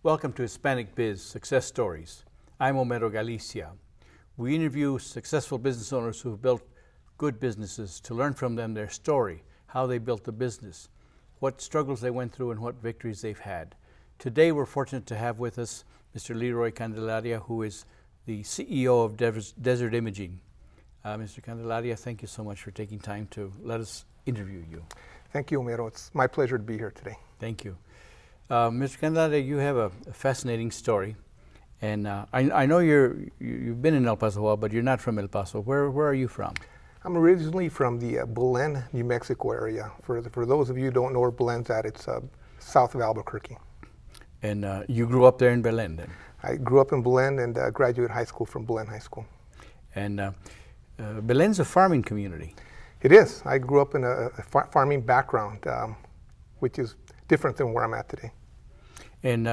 Welcome to Hispanic Biz Success Stories. I'm Homero Galicia. We interview successful business owners who have built good businesses to learn from them their story, how they built the business, what struggles they went through, and what victories they've had. Today we're fortunate to have with us Mr. Leroy Candelaria, who is the CEO of Desert Imaging. Mr. Candelaria, thank you so much for taking time to let us interview you. Thank you, Homero. It's my pleasure to be here today. Thank you. Mr. Candelaria, you have a fascinating story, and I know you've been in El Paso a while, but you're not from El Paso. Where are you from? I'm originally from the Belen, New Mexico area. For those of you who don't know where Belen's at, it's south of Albuquerque. And you grew up there in Belen then? I grew up in Belen and graduated high school from Belen High School. And Belen's a farming community. It is. I grew up in a farming background, which is different than where I'm at today. And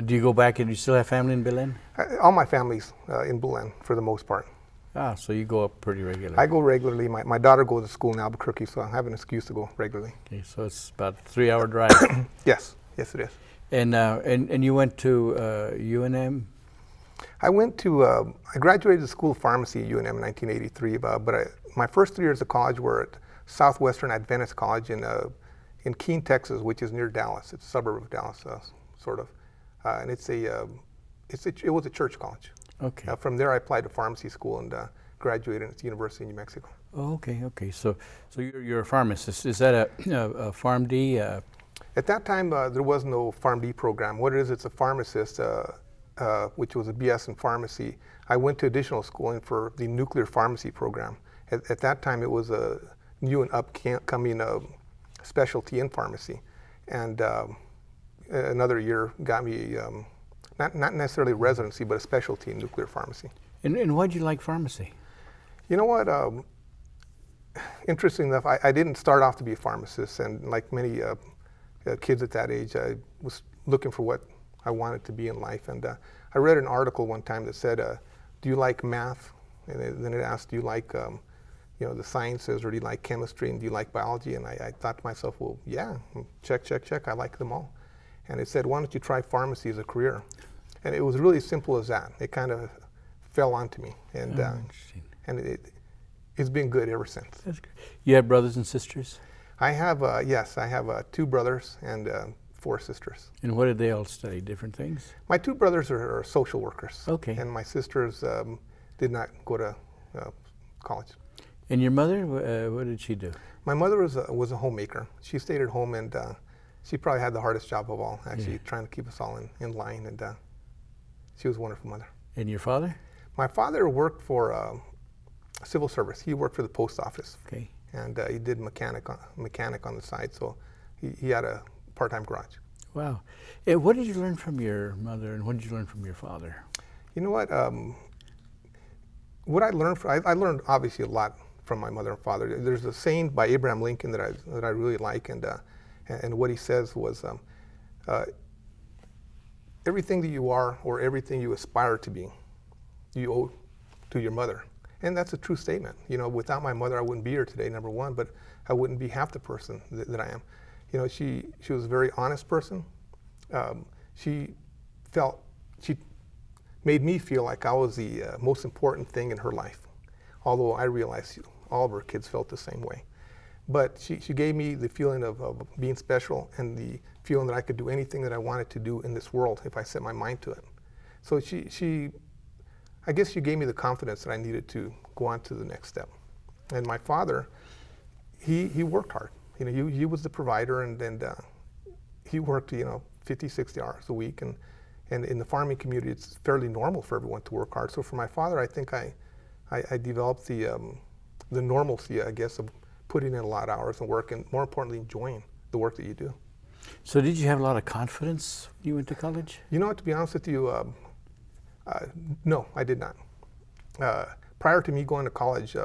do you go back and you still have family in Belen? All my family's in Belen for the most part. Ah, so you go up pretty regularly. I go regularly. My daughter goes to school in Albuquerque, so I have an excuse to go regularly. Okay, so it's about a 3-hour drive. Yes, it is. And you went to UNM? I graduated the School of Pharmacy at UNM in 1983, but my first 3 years of college were at Southwestern Adventist College in Keene, Texas, which is near Dallas. It's a suburb of Dallas, sort of, and it was a church college. Okay. From there, I applied to pharmacy school and graduated at the University of New Mexico. Oh, okay. So you're a pharmacist. Is that a PharmD? At that time, there was no PharmD program. What it is, it's a pharmacist, which was a BS in pharmacy. I went to additional schooling for the nuclear pharmacy program. At that time, it was a new and upcoming specialty in pharmacy, and another year got me not necessarily residency, but a specialty in nuclear pharmacy. And why'd you like pharmacy? You know what? Interesting enough, I didn't start off to be a pharmacist, and like many kids at that age, I was looking for what I wanted to be in life. And I read an article one time that said, "Do you like math?" And then it asked, "Do you like the sciences, or do you like chemistry, and do you like biology?" And I thought to myself, well, yeah, check. I like them all. And it said, "Why don't you try pharmacy as a career?" And it was really simple as that. It kind of fell onto me, and it's been good ever since. That's good. You have brothers and sisters? I have, yes, I have 2 brothers and 4 sisters. And what did they all study? Different things? My 2 brothers are social workers. Okay. And my sisters did not go to college. And your mother, what did she do? My mother was a homemaker. She stayed at home, and she probably had the hardest job of all, actually, trying to keep us all in line, and she was a wonderful mother. And your father? My father worked for civil service. He worked for the post office. Okay. And he did mechanic on the side, so he had a part-time garage. Wow. And what did you learn from your mother, and what did you learn from your father? You know what? What I learned, I learned obviously a lot from my mother and father. There's a saying by Abraham Lincoln that I really like, and what he says was, everything that you are or everything you aspire to be, you owe to your mother. And that's a true statement. Without my mother, I wouldn't be here today, number one, but I wouldn't be half the person that I am. She was a very honest person. She made me feel like I was the most important thing in her life, although I realized all of her kids felt the same way. But she gave me the feeling of being special, and the feeling that I could do anything that I wanted to do in this world if I set my mind to it. So I guess she gave me the confidence that I needed to go on to the next step. And my father, he worked hard. He was the provider, and he worked 50, 60 hours a week. And in the farming community, it's fairly normal for everyone to work hard. So for my father, I think I developed the normalcy, I guess, of putting in a lot of hours and work, and more importantly, enjoying the work that you do. So did you have a lot of confidence when you went to college? To be honest with you, no, I did not. Prior to me going to college,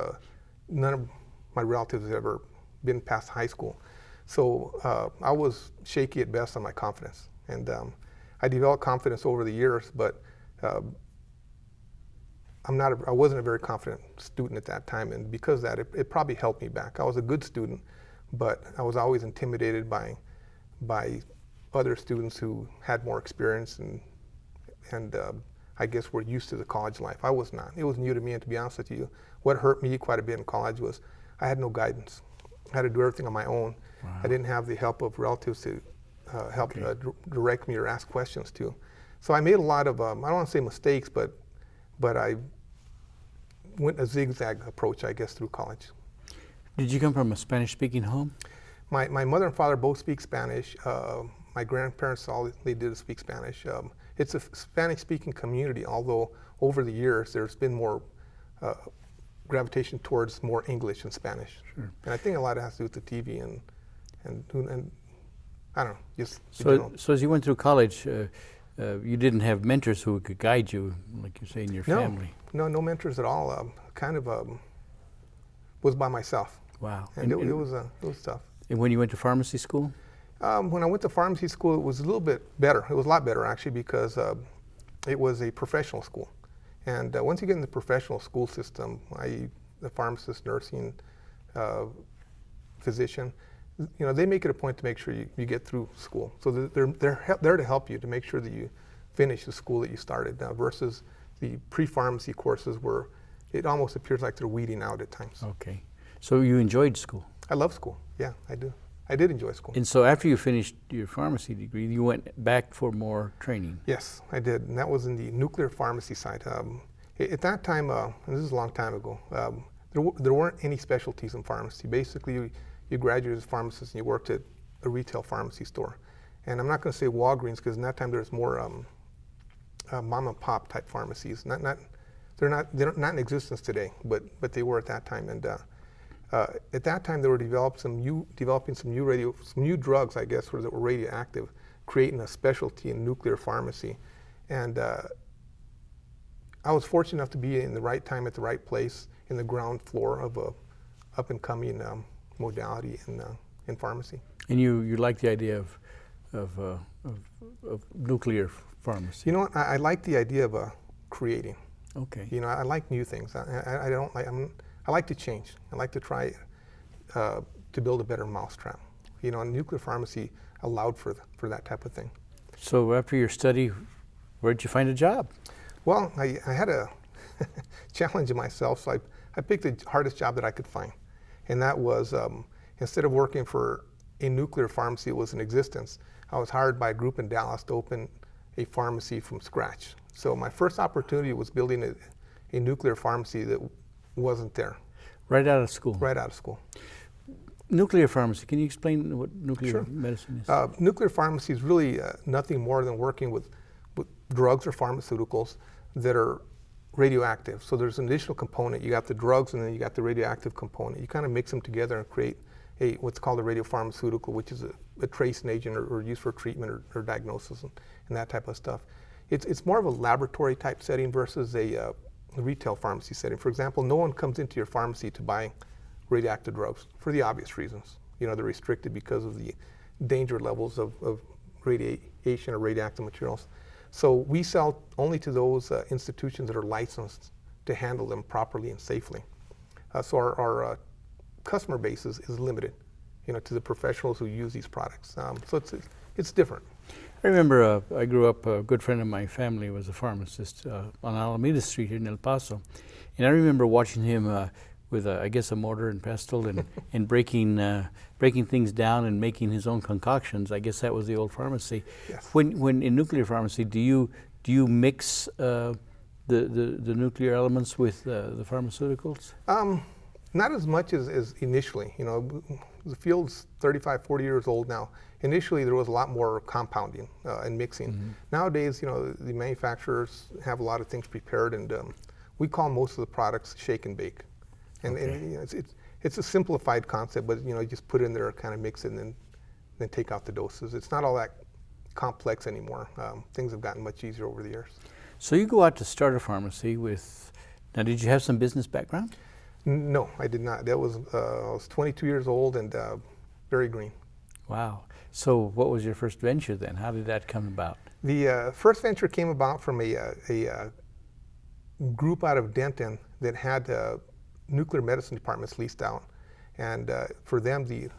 none of my relatives had ever been past high school. So I was shaky at best on my confidence. And I developed confidence over the years, but I wasn't a very confident student at that time, and because of that, it probably held me back. I was a good student, but I was always intimidated by other students who had more experience and I guess were used to the college life. I was not. It was new to me, and to be honest with you, what hurt me quite a bit in college was I had no guidance. I had to do everything on my own. Wow. I didn't have the help of relatives to help direct me or ask questions to. So I made a lot of, I don't want to say mistakes, but I went a zigzag approach, I guess, through college. Did you come from a Spanish-speaking home? My mother and father both speak Spanish. My grandparents, all they did is speak Spanish. It's a Spanish-speaking community, although over the years there's been more gravitation towards more English and Spanish. Sure. And I think a lot of it has to do with the TV and I don't know, just So as you went through college, you didn't have mentors who could guide you, like you say, in your family? No mentors at all. Was by myself. Wow. And it was tough. And when you went to pharmacy school? When I went to pharmacy school, it was a little bit better. It was a lot better, actually, because it was a professional school. And once you get in the professional school system, i.e. the pharmacist, nursing, physician, they make it a point to make sure you get through school. So they're there to help you, to make sure that you finish the school that you started, versus the pre-pharmacy courses where it almost appears like they're weeding out at times. Okay. So you enjoyed school? I love school. Yeah, I do. I did enjoy school. And so after you finished your pharmacy degree, you went back for more training? Yes, I did. And that was in the nuclear pharmacy side. At that time, and this is a long time ago, there weren't any specialties in pharmacy. Basically, you graduated as a pharmacist and you worked at a retail pharmacy store. And I'm not going to say Walgreens, because in that time there was more mom and pop type pharmacies. They're not in existence today, but they were at that time. And at that time, they were developing some new drugs, I guess, that were radioactive, creating a specialty in nuclear pharmacy. And I was fortunate enough to be in the right time at the right place in the ground floor of a up-and-coming modality in pharmacy. And you like the idea of nuclear pharmacy? You know what? I like the idea of creating. Okay. I like new things. I like to change. I like to try to build a better mousetrap. And nuclear pharmacy allowed for that type of thing. So after your study, where'd you find a job? Well, I had a challenge in myself, so I picked the hardest job that I could find. And that was, instead of working for a nuclear pharmacy that was in existence, I was hired by a group in Dallas to open a pharmacy from scratch. So my first opportunity was building a nuclear pharmacy that wasn't there. Right out of school? Right out of school. Nuclear pharmacy, can you explain what nuclear medicine is? Nuclear pharmacy is really nothing more than working with drugs or pharmaceuticals that are radioactive. So there's an additional component. You got the drugs and then you got the radioactive component. You kind of mix them together and create what's called a radiopharmaceutical, which is a tracing agent or used for treatment or diagnosis and that type of stuff. It's more of a laboratory type setting versus a retail pharmacy setting. For example, no one comes into your pharmacy to buy radioactive drugs for the obvious reasons. They're restricted because of the danger levels of radiation or radioactive materials. So we sell only to those institutions that are licensed to handle them properly and safely. So our customer base is limited, to the professionals who use these products. So it's different. I remember I grew up, a good friend of my family was a pharmacist on Alameda Street here in El Paso. And I remember watching him with, I guess, a mortar and pestle and breaking things down and making his own concoctions. I guess that was the old pharmacy. Yes. When in nuclear pharmacy, do you mix the nuclear elements with the pharmaceuticals? Not as much as initially. The field's 35, 40 years old now. Initially, there was a lot more compounding and mixing. Mm-hmm. Nowadays, the manufacturers have a lot of things prepared, and we call most of the products shake and bake. And it's a simplified concept, but you just put it in there, kind of mix it, and then take out the doses. It's not all that complex anymore. Things have gotten much easier over the years. So you go out to start a pharmacy with. Now, did you have some business background? No, I did not. I was 22 years old and very green. Wow. So what was your first venture then? How did that come about? The first venture came about from a group out of Denton that had nuclear medicine departments leased out. And for them, the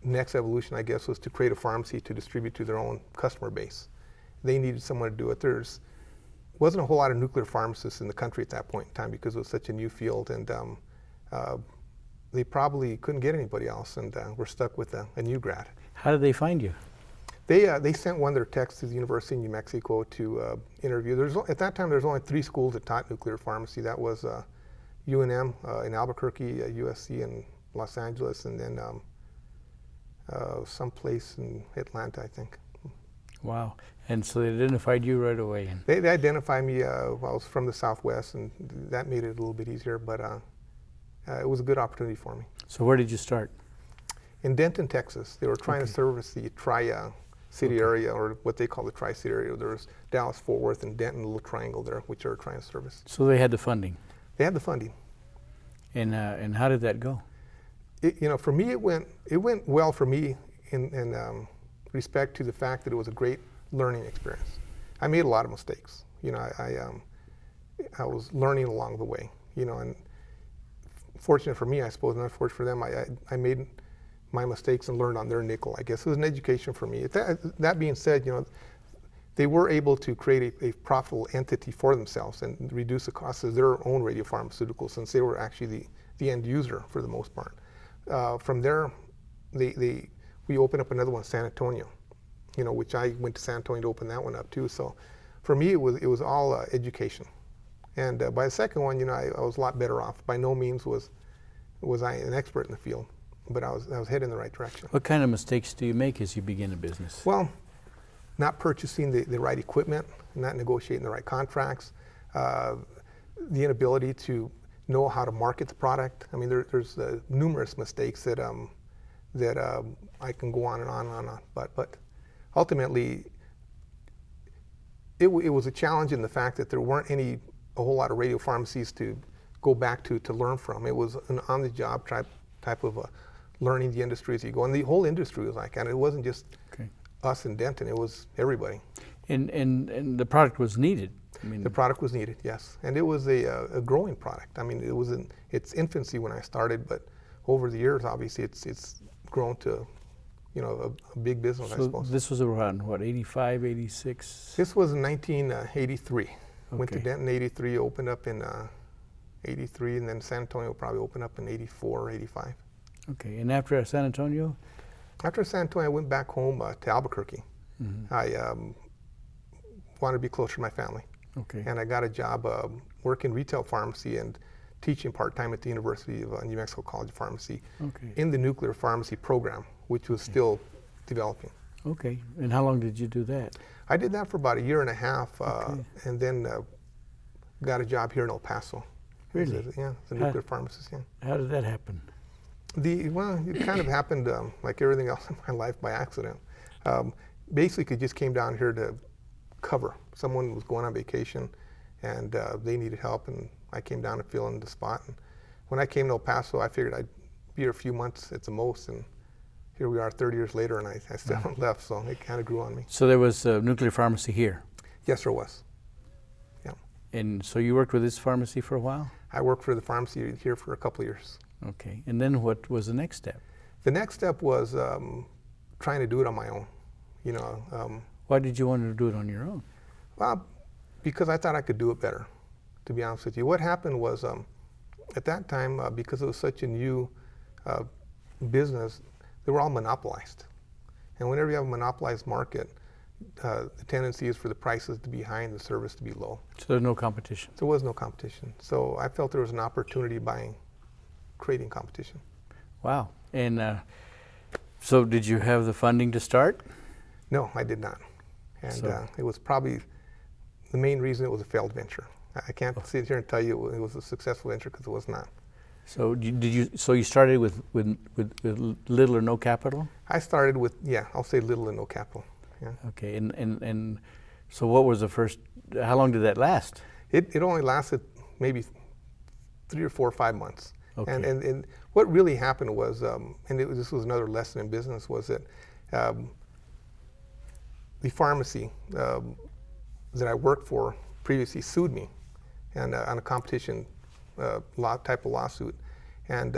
next evolution, I guess, was to create a pharmacy to distribute to their own customer base. They needed someone to do it. Wasn't a whole lot of nuclear pharmacists in the country at that point in time because it was such a new field, and they probably couldn't get anybody else, and were stuck with a new grad. How did they find you? They sent one of their techs to the University of New Mexico to interview. At that time, there was only 3 schools that taught nuclear pharmacy. That was UNM in Albuquerque, USC in Los Angeles, and then someplace in Atlanta, I think. Wow. And so they identified you right away. They identified me. I was from the Southwest, and that made it a little bit easier, but it was a good opportunity for me. So where did you start? In Denton, Texas. They were trying to service the Tri-City area, or what they call the Tri-City area. There was Dallas, Fort Worth, and Denton, a little triangle there, which they were trying to service. So they had the funding? They had the funding. And how did that go? For me, it went well for me in respect to the fact that it was a great learning experience. I made a lot of mistakes. I was learning along the way. And fortunate for me, I suppose, not fortunate for them, I made my mistakes and learned on their nickel. I guess it was an education for me. That being said, they were able to create a profitable entity for themselves and reduce the cost of their own radiopharmaceuticals, since they were actually the end user for the most part. From there, we opened up another one in San Antonio, which I went to San Antonio to open that one up too. So for me, it was all education. And by the second one, I was a lot better off. By no means was I an expert in the field, but I was heading in the right direction. What kind of mistakes do you make as you begin a business? Well, not purchasing the right equipment, not negotiating the right contracts, the inability to know how to market the product. I mean, there's numerous mistakes that I can go on and on and on. But ultimately, it was a challenge in the fact that there weren't a whole lot of radio pharmacies to go back to learn from. It was an on-the-job type of learning the industry as you go, and the whole industry was like that. It wasn't just us in Denton; it was everybody. And the product was needed. I mean, the product was needed, yes, and it was a growing product. I mean, it was in its infancy when I started, but over the years, obviously, it's grown to, a big business, I suppose. So this was around, what, 85, 86? This was in 1983. Went to Denton in 83, opened up in 83, and then San Antonio probably opened up in 84, 85. Okay, and after San Antonio? After San Antonio, I went back home to Albuquerque. Mm-hmm. I wanted to be closer to my family. Okay. And I got a job working retail pharmacy and teaching part-time at the University of New Mexico College of Pharmacy in the nuclear pharmacy program, which was still developing. Okay, and how long did you do that? I did that for about a year and a half, and then got a job here in El Paso. Really? As a nuclear pharmacist, How did that happen? It kind of happened like everything else in my life by accident. Basically, just came down here to cover. Someone was going on vacation, and they needed help, and I came down to fill in the spot. And when I came to El Paso, I figured I'd be here a few months at the most, and here we are 30 years later, and I still haven't left, so it kind of grew on me. So there was a nuclear pharmacy here? Yes, there was. Yeah. And so you worked with this pharmacy for a while? I worked for the pharmacy here for a couple of years. Okay, and then what was the next step? The next step was trying to do it on my own. Why did you want to do it on your own? Well, because I thought I could do it better, to be honest with you. What happened was, at that time, because it was such a new business, they were all monopolized. And whenever you have a monopolized market, the tendency is for the prices to be high and the service to be low. So there's no competition? There was no competition. So I felt there was an opportunity by creating competition. Wow. And so did you have the funding to start? No, I did not. And So- it was probably the main reason it was a failed venture. I can't sit here and tell you it was a successful venture, because it was not. So So you started with little or no capital? I started with, I'll say little and no capital. Yeah. Okay, and so what was the first? How long did that last? It only lasted maybe 3 or 4 or 5 months. Okay. And what really happened was, this was another lesson in business, was that the pharmacy that I worked for previously sued me, and on a competition type of lawsuit. And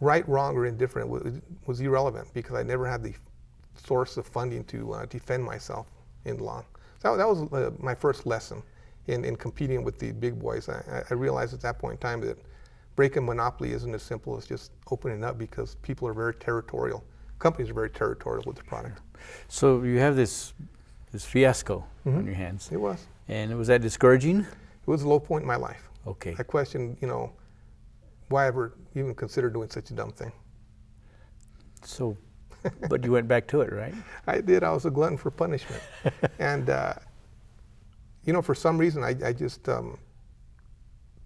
right, wrong, or indifferent was irrelevant because I never had the source of funding to defend myself in law. So that was my first lesson in competing with the big boys. I realized at that point in time that breaking monopoly isn't as simple as just opening up because people are very territorial. Companies are very territorial with their product. So you have this fiasco on your hands. It was. And was that discouraging? It was a low point in my life. Okay. I questioned, why I ever even considered doing such a dumb thing. So, but you went back to it, right? I did. I was a glutton for punishment. And, for some reason, I just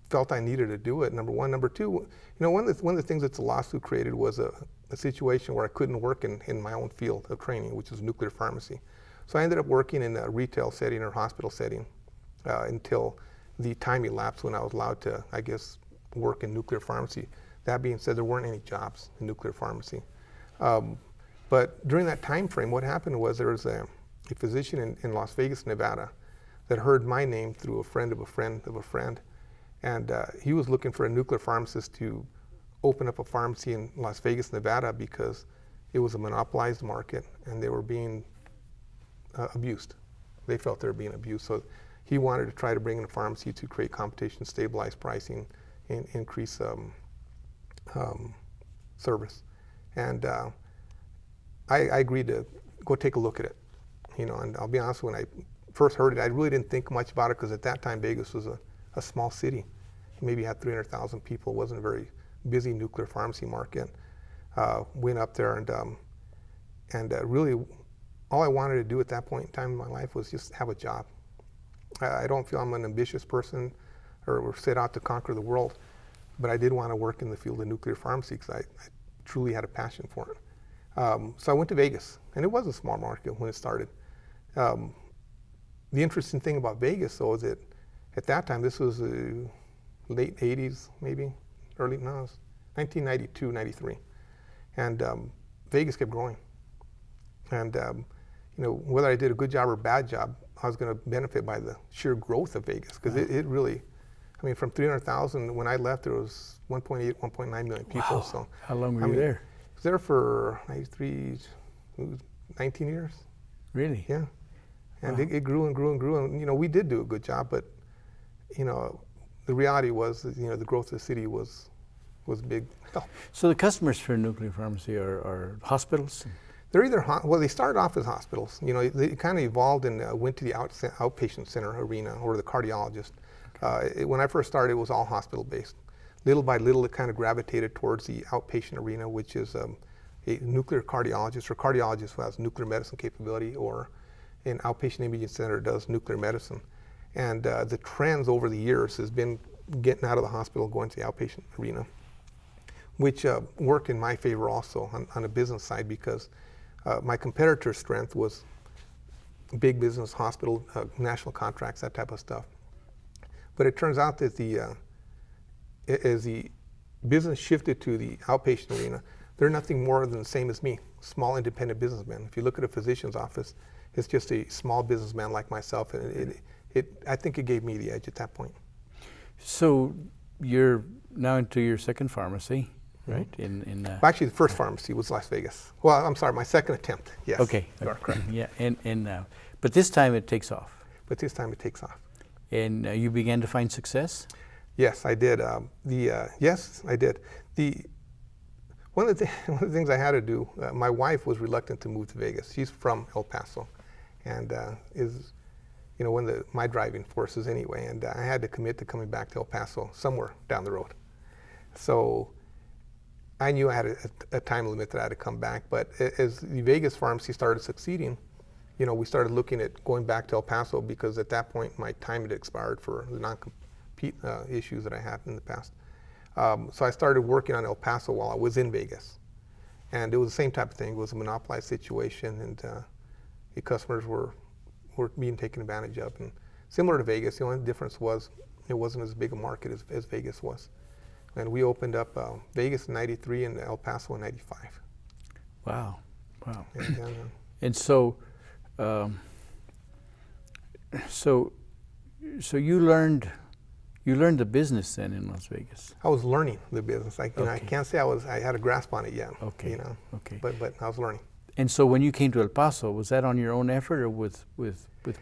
felt I needed to do it, number one. Number two, one of the things that the lawsuit created was a situation where I couldn't work in my own field of training, which is nuclear pharmacy. So I ended up working in a retail setting or hospital setting until the time elapsed when I was allowed to, I guess, work in nuclear pharmacy. That being said, there weren't any jobs in nuclear pharmacy. But during that time frame, what happened was there was a physician in Las Vegas, Nevada, that heard my name through a friend of a friend of a friend. And he was looking for a nuclear pharmacist to open up a pharmacy in Las Vegas, Nevada, because it was a monopolized market and they were being abused. They felt they were being abused. So he wanted to try to bring in a pharmacy to create competition, stabilize pricing, and increase service. And I agreed to go take a look at it. And I'll be honest, when I first heard it, I really didn't think much about it because at that time Vegas was a small city. It maybe had 300,000 people. It wasn't a very busy nuclear pharmacy market. Went up there and really all I wanted to do at that point in time in my life was just have a job. I don't feel I'm an ambitious person or set out to conquer the world, but I did want to work in the field of nuclear pharmacy because I truly had a passion for it. So I went to Vegas, and it was a small market when it started. The interesting thing about Vegas, though, is that at that time, this was late 80s, maybe, it was 1992, 93. And Vegas kept growing. And whether I did a good job or a bad job, I was going to benefit by the sheer growth of Vegas because it really, from 300,000 when I left, there was 1.8, 1.9 million people. Wow. So how long were you there? I was there for 19 years. Really? Yeah. And wow. it grew and grew and grew. And we did do a good job, but the reality was that, the growth of the city was big. So the customers for nuclear pharmacy are hospitals? They're either, they started off as hospitals. They kind of evolved and went to the outpatient center arena or the cardiologist. Okay. When I first started, it was all hospital-based. Little by little, it kind of gravitated towards the outpatient arena, which is a nuclear cardiologist or cardiologist who has nuclear medicine capability, or an outpatient imaging center does nuclear medicine. And the trends over the years has been getting out of the hospital, going to the outpatient arena, which worked in my favor also on the business side because my competitor's strength was big business, hospital, national contracts, that type of stuff. But it turns out that as the business shifted to the outpatient arena, they're nothing more than the same as me, small independent businessmen. If you look at a physician's office, it's just a small businessman like myself, and I think it gave me the edge at that point. So you're now into your second pharmacy, right? Well, actually, the first pharmacy was Las Vegas. Well, I'm sorry, my second attempt. Yes. Okay. You are correct. Yeah, but this time it takes off. But this time it takes off. And you began to find success? Yes, I did. Yes, I did. One of the things I had to do, my wife was reluctant to move to Vegas. She's from El Paso, and is one of my driving forces anyway. And I had to commit to coming back to El Paso somewhere down the road. So I knew I had a time limit that I had to come back. But as the Vegas pharmacy started succeeding, we started looking at going back to El Paso because at that point my time had expired for the non-compete issues that I had in the past. So I started working on El Paso while I was in Vegas. And it was the same type of thing. It was a monopolized situation, and the customers were being taken advantage of. And similar to Vegas, the only difference was it wasn't as big a market as Vegas was. And we opened up Vegas in 93 and El Paso in 95. Wow. And so you learned You learned the business then in Las Vegas. I was learning the business. I Okay. can't say I had a grasp on it yet. Okay. You know. Okay. But I was learning. And so when you came to El Paso, was that on your own effort or with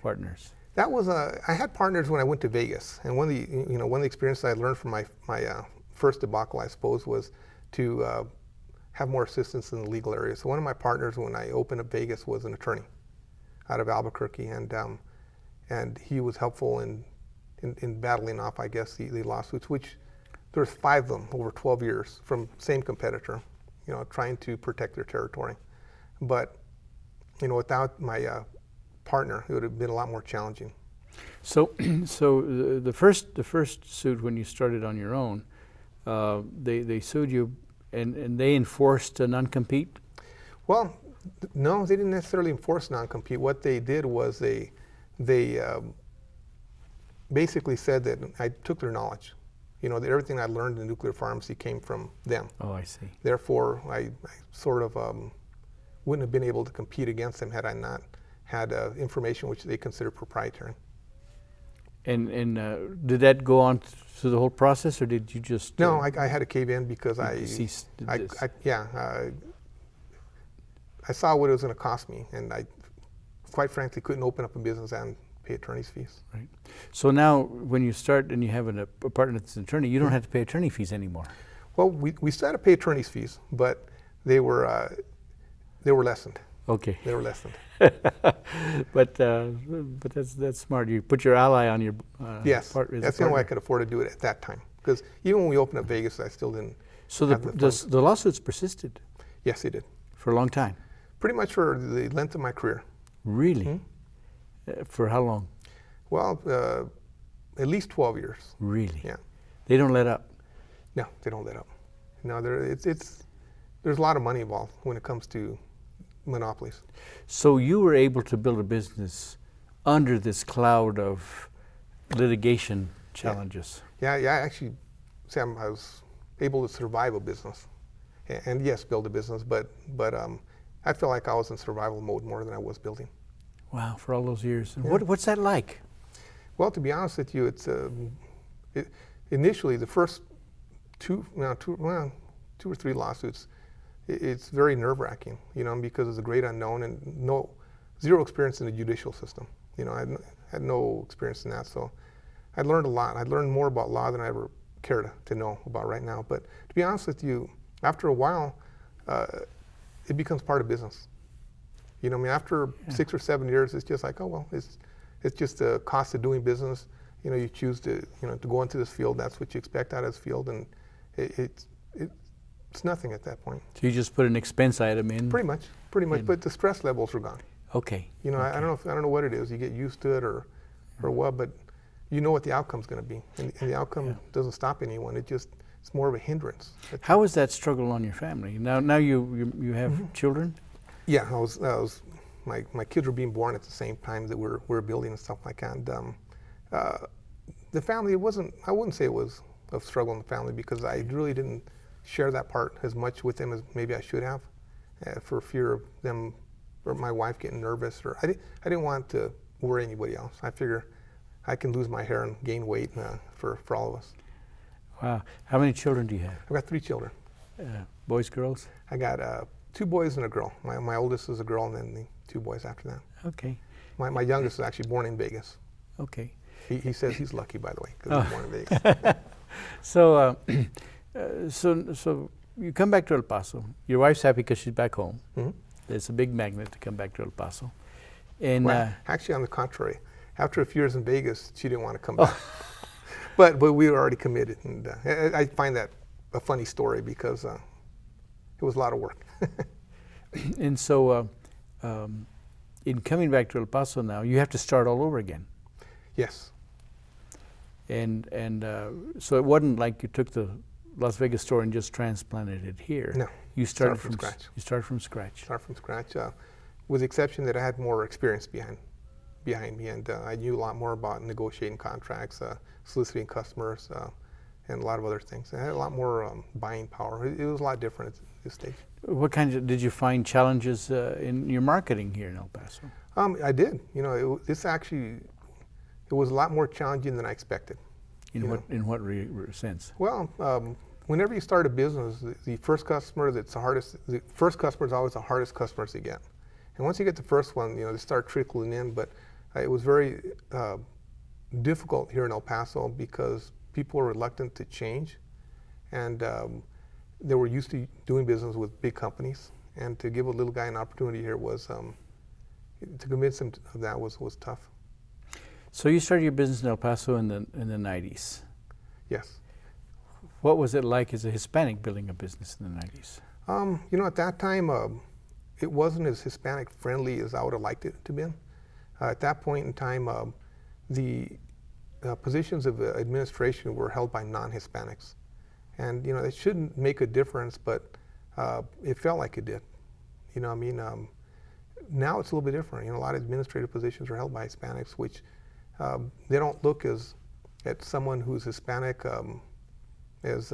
partners? That was I had partners when I went to Vegas, and one of the experiences I learned from my first debacle, I suppose, was to have more assistance in the legal area. So one of my partners when I opened up Vegas was an attorney out of Albuquerque, and he was helpful in battling off, I guess, the lawsuits, which there's 5 of them over 12 years from same competitor, trying to protect their territory. But without my partner, it would have been a lot more challenging. So, the first suit when you started on your own, they sued you, and they enforced a non-compete. Well, no, they didn't necessarily enforce non-compete. What they did was they basically said that I took their knowledge. That everything I learned in nuclear pharmacy came from them. Oh, I see. Therefore, I sort of wouldn't have been able to compete against them had I not had information which they consider proprietary. And did that go on through the whole process, or did you just? No, I had to cave in because I saw what it was going to cost me, and I, quite frankly, couldn't open up a business and pay attorney's fees. Right. So now, when you start and you have a partner that's an attorney, you don't have to pay attorney fees anymore. Well, we still had to pay attorney's fees, but they were lessened. Okay. They were lessened. but that's smart. You put your ally on your yes. Partner. That's the only way I could afford to do it at that time. Because even when we opened up Vegas, I still didn't. So the lawsuits persisted. Yes, they did. For a long time. Pretty much for the length of my career. Really? Mm-hmm. For how long? Well, at least 12 years. Really? Yeah. They don't let up. No, they don't let up. No, there's a lot of money involved when it comes to monopolies. So you were able to build a business under this cloud of litigation challenges. Yeah, actually, Sam, I was able to survive a business, and yes, build a business. But I feel like I was in survival mode more than I was building. Wow, for all those years. And Yeah. what's that like? Well, to be honest with you, it's initially the first two or three lawsuits. It's very nerve-wracking, because it's a great unknown and zero experience in the judicial system. I had no experience in that, so I learned a lot. I learned more about law than I ever care to know about right now. But to be honest with you, after a while, it becomes part of business. After 6 or 7 years, it's just like, oh well, it's just the cost of doing business. You choose to to go into this field. That's what you expect out of this field, and it's nothing at that point. So you just put an expense item in? Pretty much. But the stress levels are gone. Okay. I don't know what it is. You get used to it or what, but you know what the outcome's going to be, and the outcome doesn't stop anyone. It's more of a hindrance. How was that struggle on your family? Now you have children? Yeah, my kids were being born at the same time that we were building and stuff like that. And the family, I wouldn't say it was a struggle in the family, because I really didn't share that part as much with them as maybe I should have, for fear of them or my wife getting nervous, or I didn't want to worry anybody else. I figure I can lose my hair and gain weight for all of us. Wow. How many children do you have? I've got 3 children. Boys, girls? I got 2 boys and a girl. My oldest is a girl, and then the 2 boys after that. Okay. My youngest is actually born in Vegas. Okay. He says he's lucky, by the way, because he's born in Vegas. So, so you come back to El Paso. Your wife's happy because she's back home. Mm-hmm. It's a big magnet to come back to El Paso. And well, actually, on the contrary, after a few years in Vegas, she didn't want to come back. But we were already committed, and I find that a funny story, because it was a lot of work. And so, in coming back to El Paso now, you have to start all over again. Yes. And so it wasn't like you took the Las Vegas store and just transplanted it here. No. You started from scratch. You started from scratch. Start from scratch, with the exception that I had more experience behind me, and I knew a lot more about negotiating contracts, soliciting customers, and a lot of other things. I had a lot more buying power. It was a lot different at this stage. What kinds of, did you find challenges in your marketing here in El Paso? I did. It was a lot more challenging than I expected. In what sense? Well, whenever you start a business, the first customer that's the hardest. The first customer is always the hardest customers to get, and once you get the first one, they start trickling in. But it was very difficult here in El Paso because people were reluctant to change, and they were used to doing business with big companies. And to give a little guy an opportunity here was to convince him of that was tough. So you started your business in El Paso in the 90s. Yes. What was it like as a Hispanic building a business in the 90s? At that time, it wasn't as Hispanic friendly as I would have liked it to be. At that point in time, the positions of administration were held by non-Hispanics. And, it shouldn't make a difference, but it felt like it did. Now it's a little bit different. A lot of administrative positions are held by Hispanics, which they don't look at someone who's Hispanic as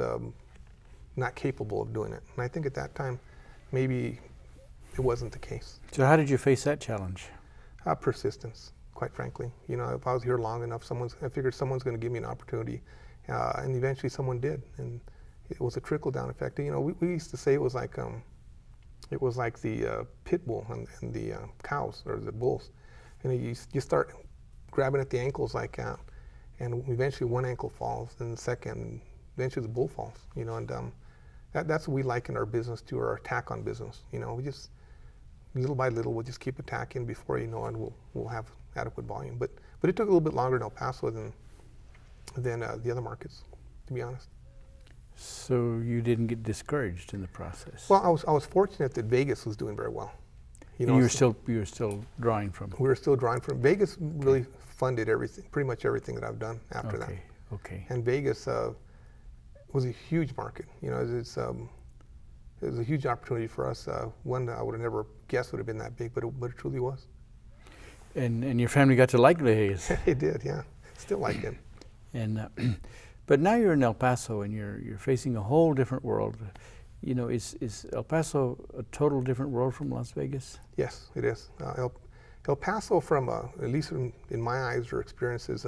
not capable of doing it. And I think at that time, maybe it wasn't the case. So how did you face that challenge? Persistence, quite frankly. If I was here long enough, I figured someone's going to give me an opportunity, and eventually someone did, and it was a trickle-down effect. We used to say it was like the pit bull and the cows or the bulls, and you start grabbing at the ankles like that, and eventually one ankle falls, and the second, eventually the bull falls. And that's what we like in our business too, or our attack on business. We just little by little we'll just keep attacking. Before you know it, we'll have adequate volume. But it took a little bit longer in El Paso than the other markets, to be honest. So you didn't get discouraged in the process? Well, I was fortunate that Vegas was doing very well. You were still drawing from. We were still drawing from. Vegas really funded everything, pretty much everything that I've done after that. Okay. And Vegas was a huge market. It was a huge opportunity for us. One that I would have never guessed would have been that big, but it truly was. And your family got to like Vegas. They did, yeah. Still like it. And but now you're in El Paso and you're facing a whole different world. Is El Paso a total different world from Las Vegas? Yes, it is. El Paso, from at least in my eyes or experiences,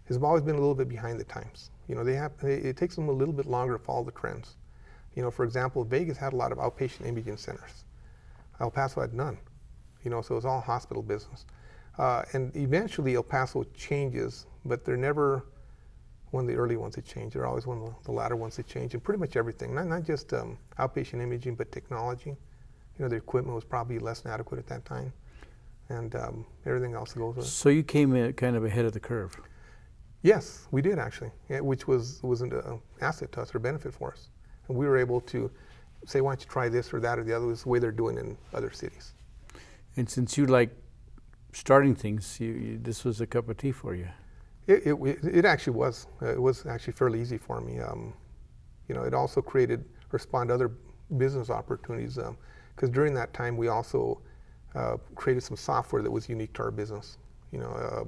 has always been a little bit behind the times. It takes them a little bit longer to follow the trends. For example, Vegas had a lot of outpatient imaging centers. El Paso had none. So it was all hospital business. And eventually El Paso changes, but they're never one of the early ones that change. They're always one of the latter ones that change in pretty much everything. Not just outpatient imaging, but technology. The equipment was probably less than adequate at that time, and everything else that goes with it. So you came kind of ahead of the curve. Yes, we did actually, which wasn't an asset to us or benefit for us. And we were able to say, why don't you try this or that or the other. It's the way they're doing in other cities. And since you like starting things, this was a cup of tea for you. It actually was. It was actually fairly easy for me. It also spawned other business opportunities, because during that time we also created some software that was unique to our business.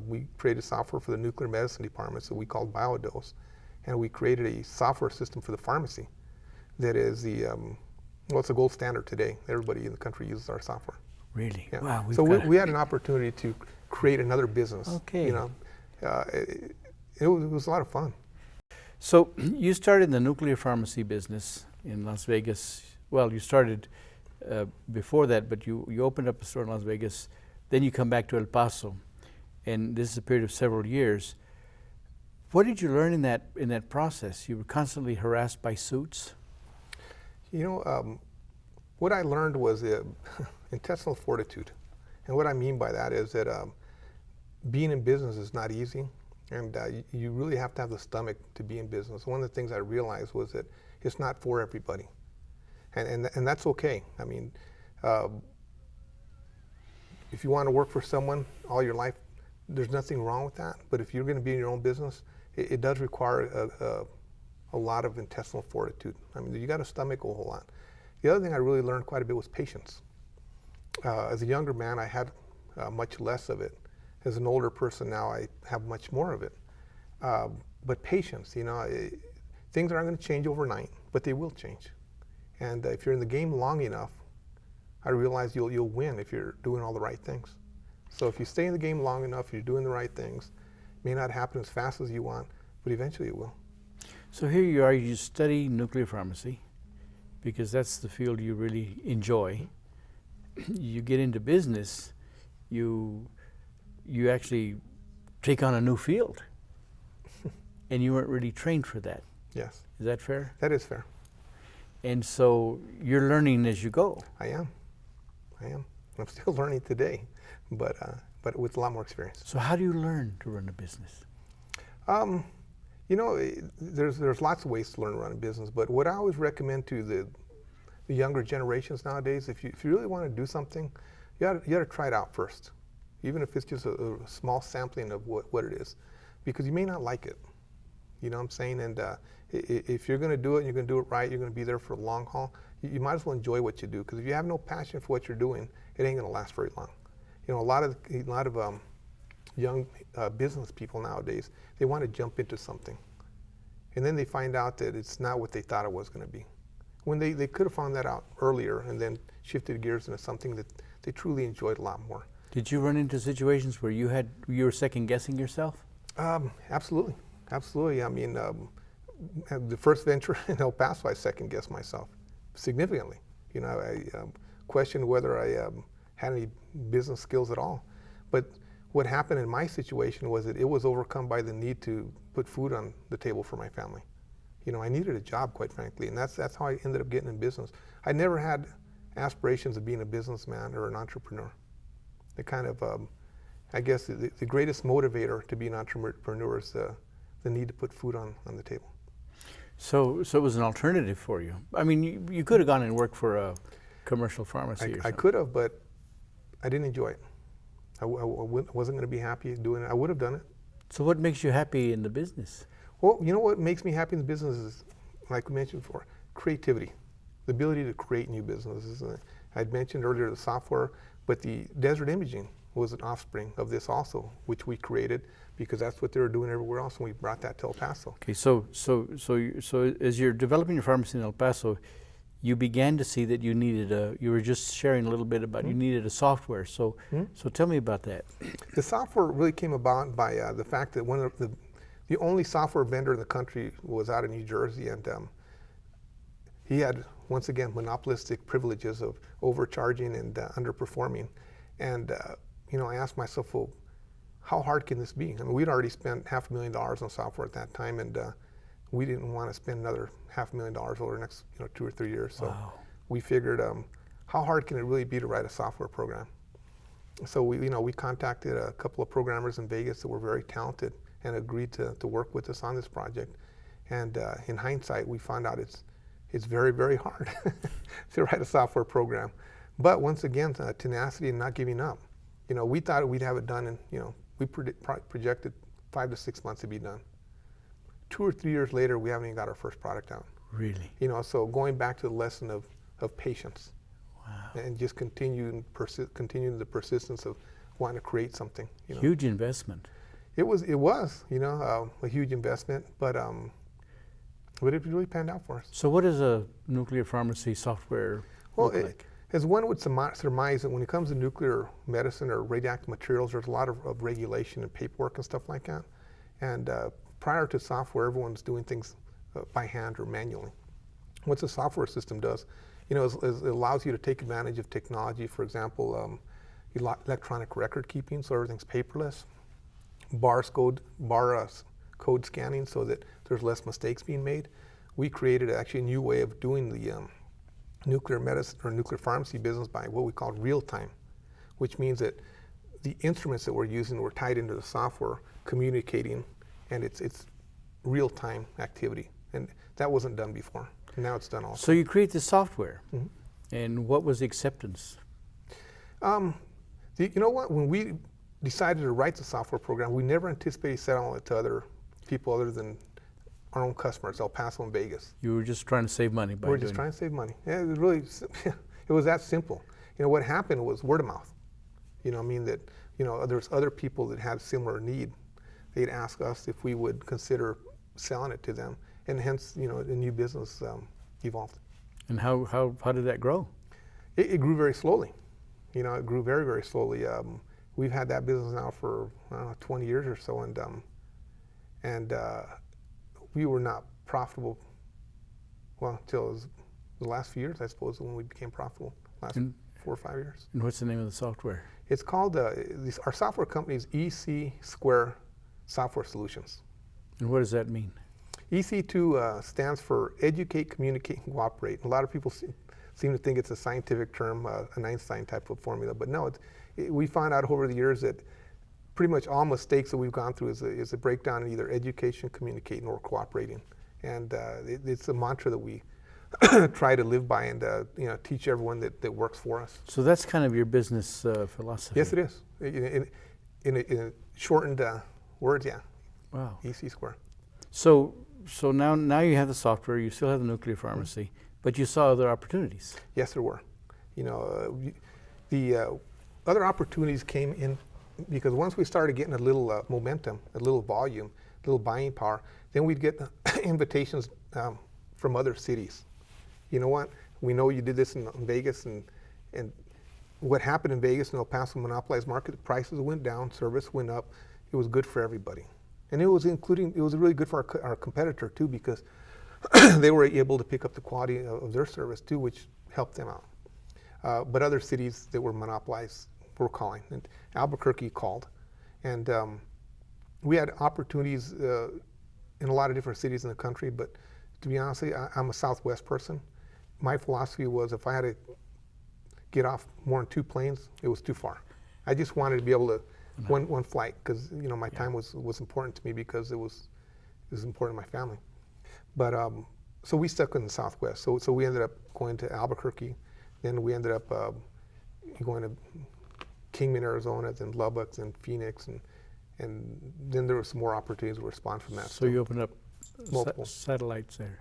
We created software for the nuclear medicine department that we called BioDose, and we created a software system for the pharmacy that is it's a gold standard today. Everybody in the country uses our software. Really? Yeah. Wow. So we had an opportunity to create another business. Okay. It was a lot of fun. So you started the nuclear pharmacy business in Las Vegas. Well, you started before that, but you opened up a store in Las Vegas. Then you come back to El Paso, and this is a period of several years. What did you learn in that process? You were constantly harassed by suits. What I learned was intestinal fortitude, and what I mean by that is that being in business is not easy. And you really have to have the stomach to be in business. One of the things I realized was that it's not for everybody. And that's okay. I mean, if you want to work for someone all your life, there's nothing wrong with that. But if you're going to be in your own business, it does require a lot of intestinal fortitude. I mean, you got to stomach a whole lot. The other thing I really learned quite a bit was patience. As a younger man, I had much less of it. As an older person now, I have much more of it. But patience, things aren't going to change overnight, but they will change. And if you're in the game long enough, I realize you'll win if you're doing all the right things. So if you stay in the game long enough, you're doing the right things, may not happen as fast as you want, but eventually it will. So here you are, you study nuclear pharmacy because that's the field you really enjoy. You get into business, you actually take on a new field, and you weren't really trained for that. Yes. Is that fair? That is fair. And so you're learning as you go. I am. I'm still learning today, but with a lot more experience. So how do you learn to run a business? You know, there's lots of ways to learn to run a business, but what I always recommend to the younger generations nowadays, if you really want to do something, you got to try it out first, even if it's just a small sampling of what it is, because you may not like it. You know what I'm saying? And if you're going to do it and you're going to do it right, you're going to be there for the long haul, you might as well enjoy what you do, because if you have no passion for what you're doing, it ain't going to last very long. You know, a lot of young business people nowadays, they want to jump into something, and then they find out that it's not what they thought it was going to be, when they could have found that out earlier and then shifted gears into something that they truly enjoyed a lot more. Did you run into situations where you were second guessing yourself? Absolutely. I mean, the first venture in El Paso, I second guessed myself significantly. You know, I questioned whether I had any business skills at all. But what happened in my situation was that it was overcome by the need to put food on the table for my family. You know, I needed a job, quite frankly, and that's how I ended up getting in business. I never had aspirations of being a businessman or an entrepreneur. The kind of, I guess, the greatest motivator to be an entrepreneur is the need to put food on the table. So it was an alternative for you. I mean, you could have gone and worked for a commercial pharmacy or something. I could have, but I didn't enjoy it. I wasn't going to be happy doing it. I would have done it. So what makes you happy in the business? Well, you know what makes me happy in the business is, like we mentioned before, creativity, the ability to create new businesses. I'd mentioned earlier the software, but the desert imaging was an offspring of this also, which we created because that's what they were doing everywhere else, and we brought that to El Paso. Okay, so as you're developing your pharmacy in El Paso, you began to see that you needed you were just sharing a little bit about you needed a software. So tell me about that. The software really came about by the fact that one of the only software vendor in the country was out of New Jersey, and he had, once again, monopolistic privileges of overcharging and underperforming. And you know, I asked myself, well, how hard can this be? I mean, we'd already spent $500,000 on software at that time, and we didn't want to spend another $500,000 over the next 2 or 3 years. So we figured, how hard can it really be to write a software program? So we contacted a couple of programmers in Vegas that were very talented and agreed to work with us on this project. And in hindsight, we found out it's very, very hard to write a software program. But once again, tenacity and not giving up. You know, we thought we'd have it done in, we projected 5 to 6 months to be done. 2 or 3 years later, we haven't even got our first product out. Really? You know, so going back to the lesson of patience. Wow. And just continuing the persistence of wanting to create something. Huge investment. It was, a huge investment, but it really panned out for us. So what does a nuclear pharmacy software look like? As one would surmise, that when it comes to nuclear medicine or radioactive materials, there's a lot of regulation and paperwork and stuff like that. And prior to software, everyone's doing things by hand or manually. What the software system does, is it allows you to take advantage of technology. For example, electronic record keeping, so everything's paperless. Code scanning, so that there's less mistakes being made. We created actually a new way of doing the nuclear medicine or nuclear pharmacy business by what we call real time, which means that the instruments that we're using were tied into the software, communicating, and it's real time activity. And that wasn't done before. Now it's done also. So you create the software, and what was the acceptance? You know what? When we decided to write the software program, we never anticipated selling it to other people other than our own customers, El Paso and Vegas. You were just trying to save money by doing it. We're just trying to save money. Yeah, it was really, it was that simple. What happened was word of mouth. There's other people that had similar need. They'd ask us if we would consider selling it to them, and hence, a new business evolved. And how did that grow? It grew very slowly. It grew very, very slowly. We've had that business now for 20 years or so, and we were not profitable, well, until it was the last few years, I suppose, when we became profitable, last 4 or 5 years. And what's the name of the software? It's called, our software company is EC Square Software Solutions. And what does that mean? EC2 stands for Educate, Communicate, and Cooperate. A lot of people seem to think it's a scientific term, an Einstein type of formula, but no, we found out over the years that pretty much all mistakes that we've gone through is a breakdown in either education, communicating, or cooperating. And it's a mantra that we try to live by and teach everyone that works for us. So that's kind of your business philosophy. Yes, it is. In shortened words, yeah. Wow. EC Square. So now you have the software, you still have the nuclear pharmacy, but you saw other opportunities. Yes, there were. The other opportunities came in because once we started getting a little momentum, a little volume, a little buying power, then we'd get invitations from other cities. You know what? We know you did this in Vegas, and what happened in Vegas in El Paso monopolized market, the prices went down, service went up. It was good for everybody. And it was really good for our competitor too, because they were able to pick up the quality of their service too, which helped them out. But other cities that were monopolized were calling, and Albuquerque called. And we had opportunities in a lot of different cities in the country, but to be honest with you, I'm a Southwest person. My philosophy was if I had to get off more than 2 planes, it was too far. I just wanted to be able to one flight, because my time was important to me, because it was important to my family. But so we stuck in the Southwest. So we ended up going to Albuquerque, then we ended up going to Kingman, Arizona, then Lubbock, then Phoenix, and then there were some more opportunities to respond from that. So you opened up multiple satellites there.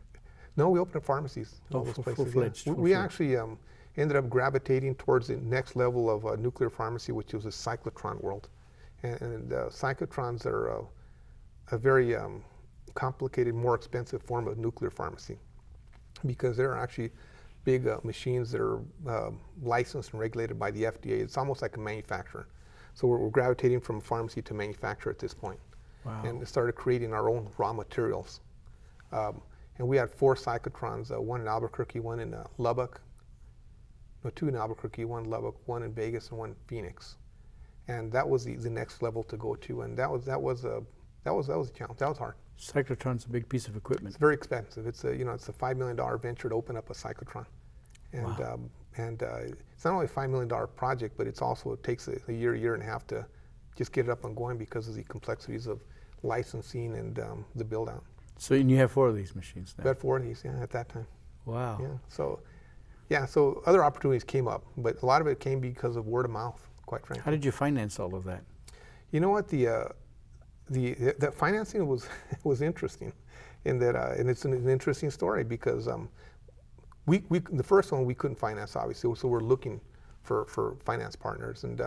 No, we opened up pharmacies in all those places. Full-fledged. We actually ended up gravitating towards the next level of nuclear pharmacy, which was the cyclotron world. And cyclotrons are a very complicated, more expensive form of nuclear pharmacy, because they're actually big machines that are licensed and regulated by the FDA. It's almost like a manufacturer. So we're gravitating from pharmacy to manufacturer at this point. Wow. And started creating our own raw materials. And we had 4 cyclotrons, one in Albuquerque, one in Lubbock, no, 2 in Albuquerque, 1 in Lubbock, 1 in Vegas, and 1 in Phoenix. And that was the next level to go to, and that was a challenge. That was hard. Cyclotron's a big piece of equipment. It's very expensive. It's a it's a $5 million venture to open up a cyclotron, and wow. It's not only a $5 million project, but it takes a year and a half to just get it up and going, because of the complexities of licensing and the build out. So and you have 4 of these machines now. We had 4 of these, at that time. Wow. Yeah. So other opportunities came up, but a lot of it came because of word of mouth, quite frankly. How did you finance all of that? You know what, the financing was interesting, in that and it's an interesting story, because the first one we couldn't finance, obviously, so we're looking for finance partners, and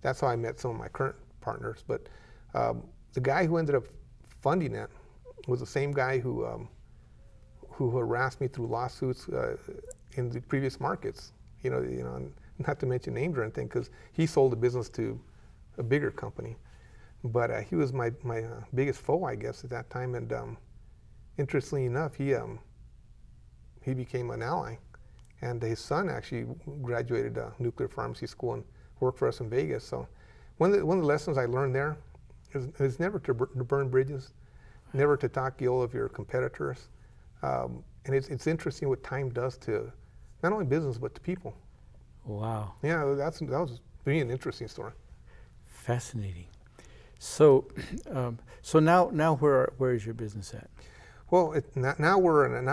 that's how I met some of my current partners. But the guy who ended up funding it was the same guy who harassed me through lawsuits in the previous markets. Not to mention names or anything, because he sold the business to a bigger company. But he was my biggest foe, I guess, at that time. And interestingly enough, he became an ally. And his son actually graduated nuclear pharmacy school and worked for us in Vegas. So one of the lessons I learned there is never to burn bridges, never to talk ill of your competitors. And it's interesting what time does to not only business, but to people. Wow. Yeah, that was really an interesting story. Fascinating. So, now where is your business at? Well, now we're in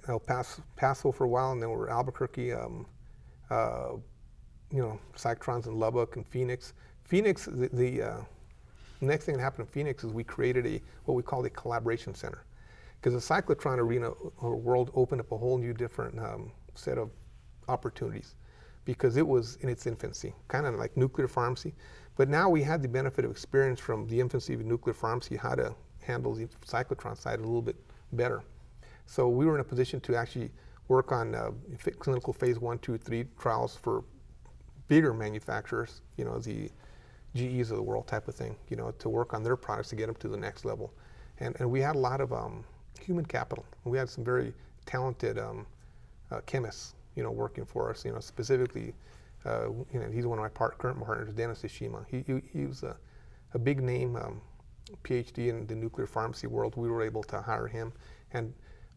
El Paso for a while, and then we're Albuquerque. Cyclotrons in Lubbock and Phoenix. Phoenix, the next thing that happened in Phoenix is we created what we call a collaboration center, because the cyclotron arena or world opened up a whole new different set of opportunities, because it was in its infancy, kind of like nuclear pharmacy. But now we had the benefit of experience from the infancy of nuclear pharmacy, how to handle the cyclotron side a little bit better. So we were in a position to actually work on clinical phase 1, 2, 3 trials for bigger manufacturers, the GEs of the world type of thing, to work on their products to get them to the next level. And we had a lot of Human capital. We had some very talented chemists, working for us. Specifically, he's one of my current partners, Dennis Ishima. He was a big name PhD in the nuclear pharmacy world. We were able to hire him, and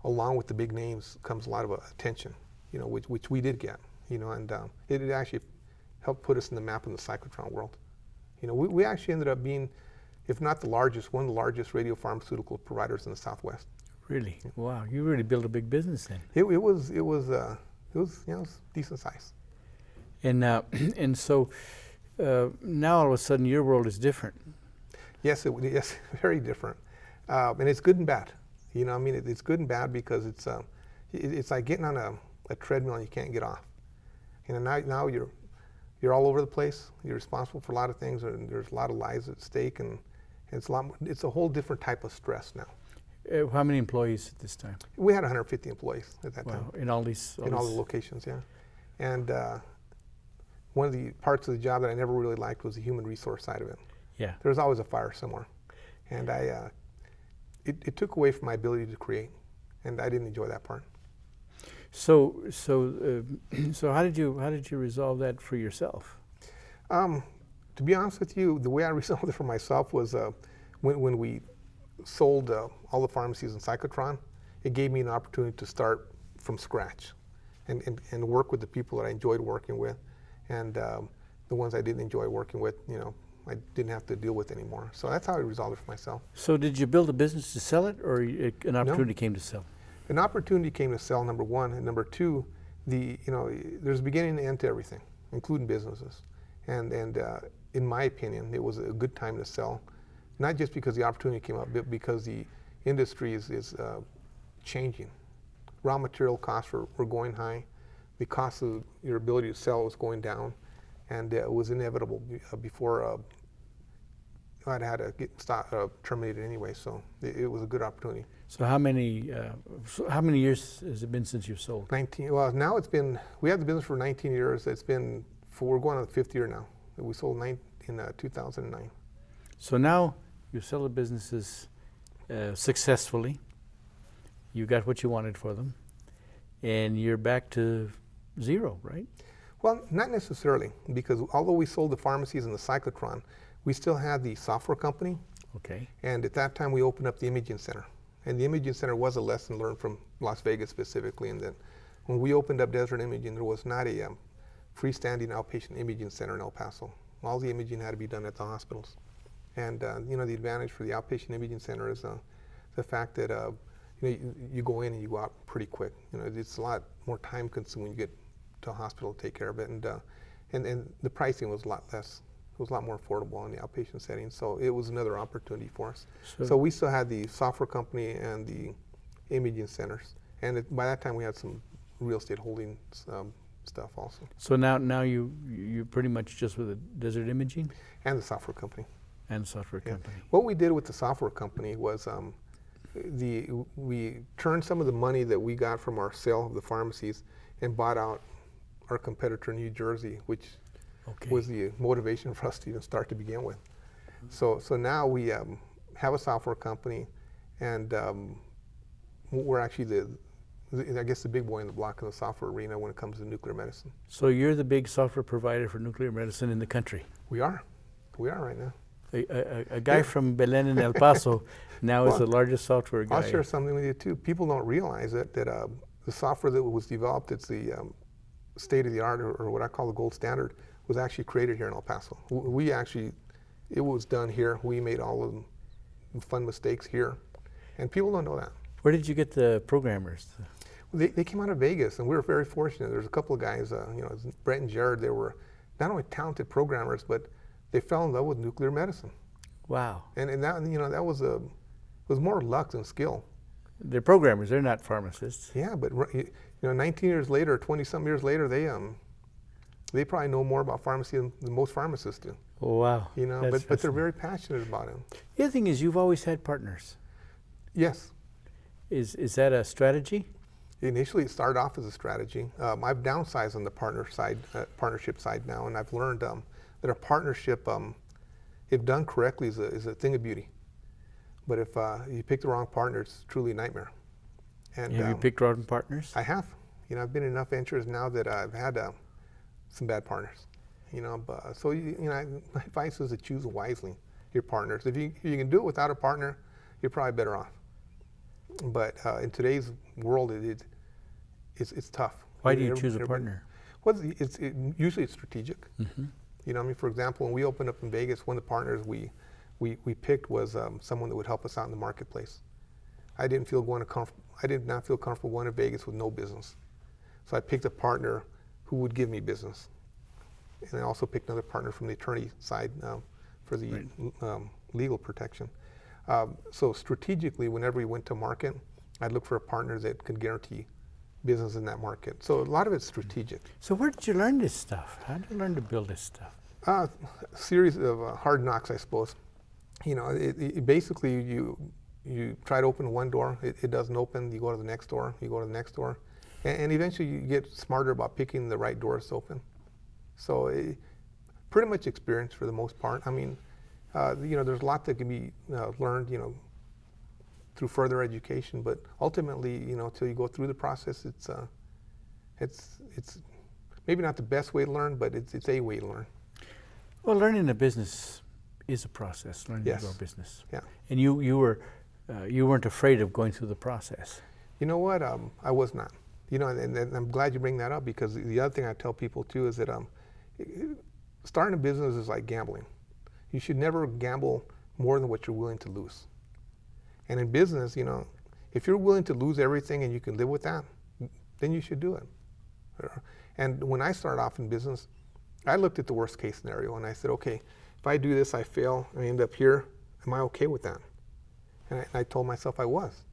along with the big names comes a lot of attention, which we did get, and it actually helped put us in the map in the cyclotron world. We actually ended up being, if not the largest, one of the largest radiopharmaceutical providers in the Southwest. Really? Wow, you really built a big business then. It was decent size. And so now all of a sudden your world is different. Yes, yes, very different, and it's good and bad. It's good and bad because it's like getting on a treadmill and you can't get off. Now you're all over the place. You're responsible for a lot of things, and there's a lot of lives at stake, and it's a whole different type of stress now. How many employees at this time? We had 150 employees at that time. In all these? All the locations, yeah. And one of the parts of the job that I never really liked was the human resource side of it. Yeah. There was always a fire somewhere. And it took away from my ability to create, and I didn't enjoy that part. So how did you resolve that for yourself? To be honest with you, the way I resolved it for myself was when we sold all the pharmacies in cyclotron, it gave me an opportunity to start from scratch and work with the people that I enjoyed working with, and the ones I didn't enjoy working with, I didn't have to deal with anymore. So that's how I resolved it for myself. So did you build a business to sell it, or an opportunity came to sell? An opportunity came to sell, number one, and number two, there's a beginning and end to everything, including businesses. And in my opinion, it was a good time to sell, not just because the opportunity came up, but because the industry is changing. Raw material costs were going high. The cost of your ability to sell was going down, and it was inevitable before I'd had to get terminated anyway. So it was a good opportunity. So how many years has it been since you sold? 19. Well, now we had the business for 19 years. We're going on the 5th year now. We sold in 2009. So now you sell the businesses successfully. You got what you wanted for them, and you're back to zero, right? Well, not necessarily, because although we sold the pharmacies and the cyclotron, we still had the software company. Okay. And at that time, we opened up the imaging center. And the imaging center was a lesson learned from Las Vegas specifically, in that when we opened up Desert Imaging, there was not a freestanding outpatient imaging center in El Paso. All the imaging had to be done at the hospitals. And the advantage for the outpatient imaging center is the fact that you go in and you go out pretty quick. It's a lot more time consuming when you get to a hospital to take care of it, and the pricing was a lot less. It was a lot more affordable in the outpatient setting, so it was another opportunity for us. So we still had the software company and the imaging centers, and by that time we had some real estate holding stuff also. So now you pretty much just with the Desert Imaging? And the software company. And software company. What we did with the software company was we turned some of the money that we got from our sale of the pharmacies and bought out our competitor in New Jersey, which was the motivation for us to even start to begin with. So now we have a software company, and we're actually I guess the big boy in the block in the software arena when it comes to nuclear medicine. So you're the big software provider for nuclear medicine in the country? We are right now. A guy from Belen in El Paso now is the largest software guy. I'll share something with you too. People don't realize that the software that was developed, it's the state of the art, or what I call the gold standard, was actually created here in El Paso. It was done here. We made all of the fun mistakes here, and people don't know that. Where did you get the programmers? They came out of Vegas, and we were very fortunate. There's a couple of guys, Brett and Jared. They were not only talented programmers, but they fell in love with nuclear medicine. Wow! And that was more luck than skill. They're programmers. They're not pharmacists. Yeah, but 19 years later, 20-something years later, they probably know more about pharmacy than most pharmacists do. Oh, wow! But they're very passionate about it. The other thing is, you've always had partners. Yes. Is that a strategy? Initially, it started off as a strategy. I've downsized on the partnership side now, and I've learned that a partnership, if done correctly, is a thing of beauty. But if you pick the wrong partner, it's truly a nightmare. And have you picked wrong partners? I have. You know, I've been in enough ventures now that I've had some bad partners. You know, so my advice is to choose wisely your partners. If you can do it without a partner, you're probably better off. But in today's world, it's tough. Why do you choose a partner? Well, usually it's strategic. Mm-hmm. You know, I mean, for example, when we opened up in Vegas, one of the partners we picked was someone that would help us out in the marketplace. I did not feel comfortable going to Vegas with no business. So I picked a partner who would give me business. And I also picked another partner from the attorney side for the legal protection. So strategically, whenever we went to market, I'd look for a partner that could guarantee business in that market. So a lot of it's strategic. So where did you learn this stuff? How did you learn to build this stuff? A series of hard knocks, I suppose. You know, basically you try to open one door, it doesn't open, you go to the next door, you go to the next door, and eventually you get smarter about picking the right doors to open. So pretty much experience for the most part. I mean, you know, there's a lot that can be learned, you know, through further education, but ultimately, you know, until you go through the process, it's maybe not the best way to learn, but it's a way to learn. Well, learning a business is a process, learning Yes. to grow a business. Yeah. And you weren't afraid of going through the process. You know what? I was not. You know, and I'm glad you bring that up, because the other thing I tell people too is that starting a business is like gambling. You should never gamble more than what you're willing to lose. And in business, you know, if you're willing to lose everything and you can live with that, then you should do it. And when I started off in business, I looked at the worst case scenario and I said, okay, if I do this, I fail, I end up here, am I okay with that? And I told myself I was.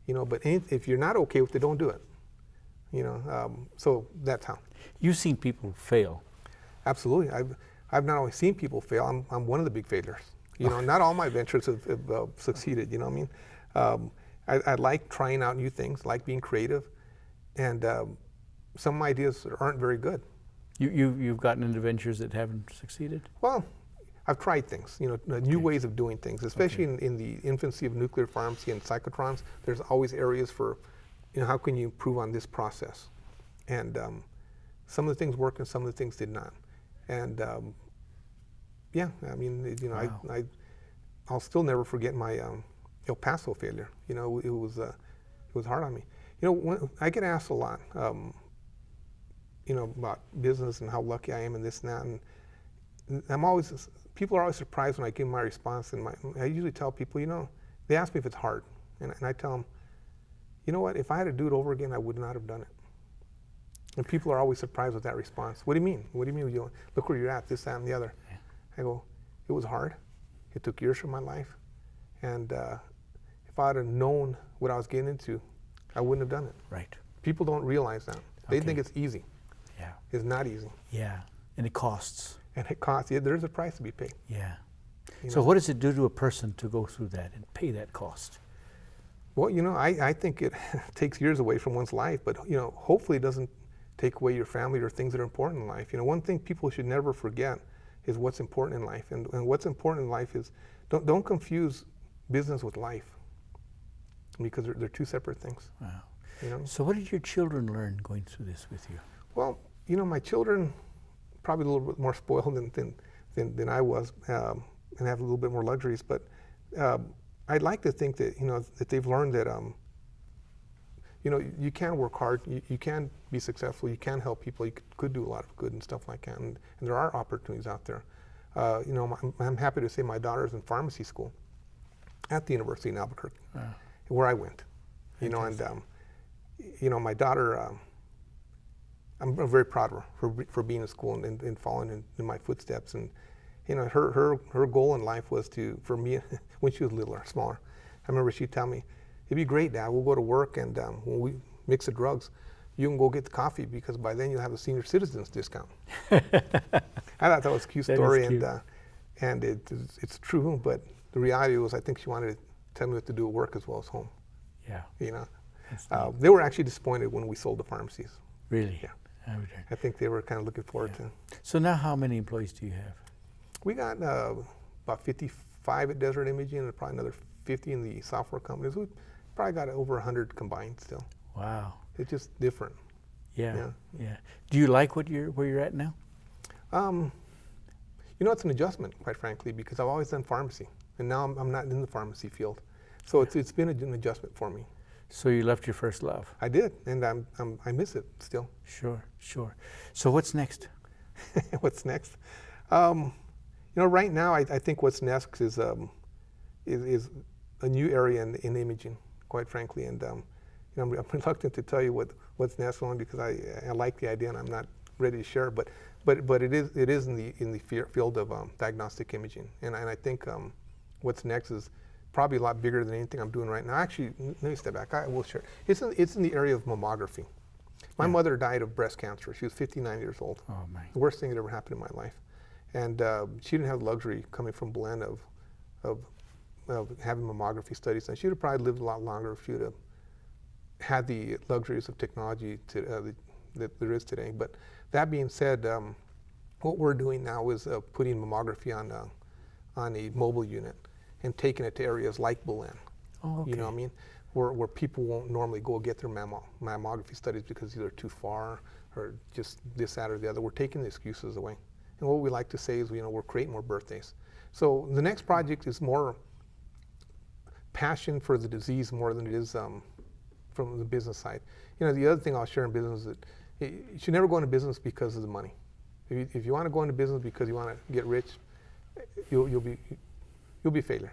You know, but if you're not okay with it, don't do it. You know, so that's how. You've seen people fail. Absolutely. I've not only seen people fail, I'm one of the big failures. You know, not all my ventures have succeeded, you know what I mean? I like trying out new things, like being creative, and some ideas aren't very good. You've gotten into ventures that haven't succeeded? Well, I've tried things, you know, new ways of doing things, especially in the infancy of nuclear pharmacy and cyclotrons. There's always areas for, you know, how can you improve on this process? And some of the things worked and some of the things did not. And yeah, I mean, you know, wow. I'll still never forget my El Paso failure. You know, it was hard on me. You know, when I get asked a lot, you know, about business and how lucky I am and this and that, and people are always surprised when I give my response. And I usually tell people, you know, they ask me if it's hard, and I tell them, you know what, if I had to do it over again, I would not have done it. And people are always surprised with that response. What do you mean? What do you mean? You look where you're at, this, that, and the other. Yeah. I go, it was hard. It took years from my life. And if I had known what I was getting into, I wouldn't have done it. Right. People don't realize that. They think it's easy. Yeah. It's not easy. Yeah. And it costs. And it costs. Yeah, there's a price to be paid. Yeah. So what does it do to a person to go through that and pay that cost? Well, you know, I think it takes years away from one's life, but, you know, hopefully it doesn't take away your family or things that are important in life. You know, one thing people should never forget is what's important in life. And what's important in life is, don't confuse business with life, because they're two separate things. Wow. You know? So what did your children learn going through this with you? Well, you know, my children probably a little bit more spoiled than I was, and have a little bit more luxuries, but I'd like to think that, you know, that they've learned that, you know, you can work hard, you can be successful, you can help people, you could do a lot of good and stuff like that, and there are opportunities out there. You know, I'm happy to say my daughter's in pharmacy school at the University in Albuquerque, where I went. You know, and you know, my daughter, I'm very proud of her for being in school and following in my footsteps. And you know, her goal in life was for me when she was littler, smaller. I remember she'd tell me, "It'd be great, Dad. We'll go to work, and when we mix the drugs, you can go get the coffee, because by then you'll have a senior citizens discount." I thought that was a cute story, cute. And it's true. But the reality was, I think she wanted to tell me what to do at work as well as home. Yeah. You know, they were actually disappointed when we sold the pharmacies. Really? Yeah. I I think they were kind of looking forward to. So now, how many employees do you have? We got about 55 at Desert Imaging, and probably another 50 in the software companies. We probably got over 100 combined still. Wow. It's just different. Yeah. Do you like where you're at now? It's an adjustment, quite frankly, because I've always done pharmacy, and now I'm not in the pharmacy field. So it's been an adjustment for me. So you left your first love. I did, and I miss it still. Sure. So what's next? What's next? Right now I think what's next is a new area in imaging, quite frankly, and I'm reluctant to tell you what's next, only because I like the idea and I'm not ready to share. But it is in the field of diagnostic imaging, and I think what's next is probably a lot bigger than anything I'm doing right now. Actually, let me step back. I will share. It's in the area of mammography. My mother died of breast cancer. She was 59 years old. Oh, my. The worst thing that ever happened in my life. And she didn't have the luxury, coming from Belen, of having mammography studies. And she would have probably lived a lot longer if she would have had the luxuries of technology that there is today. But that being said, what we're doing now is putting mammography on a mobile unit and taking it to areas like Belen. Oh, okay. You know what I mean? Where people won't normally go get their mammography studies because either too far or just this, that, or the other. We're taking the excuses away. And what we like to say is, we're creating more birthdays. So the next project is more passion for the disease more than it is from the business side. The other thing I'll share in business is that you should never go into business because of the money. If you want to go into business because you want to get rich, you'll be a failure.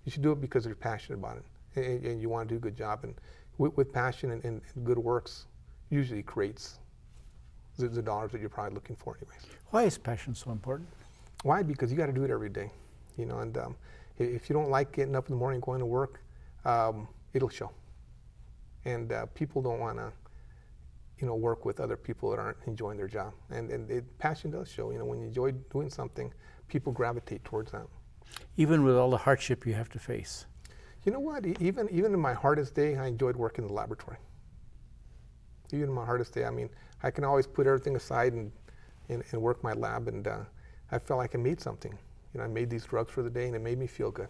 You should do it because you're passionate about it. And you want to do a good job, and with passion and good works usually creates the dollars that you're probably looking for anyways. Why is passion so important? Why? Because you got to do it every day, and if you don't like getting up in the morning and going to work, it'll show. And people don't want to work with other people that aren't enjoying their job, and passion does show. When you enjoy doing something, people gravitate towards that. Even with all the hardship you have to face. You know what? Even in my hardest day, I enjoyed working in the laboratory. Even in my hardest day, I can always put everything aside and work my lab, and I felt like I made something. I made these drugs for the day, and it made me feel good.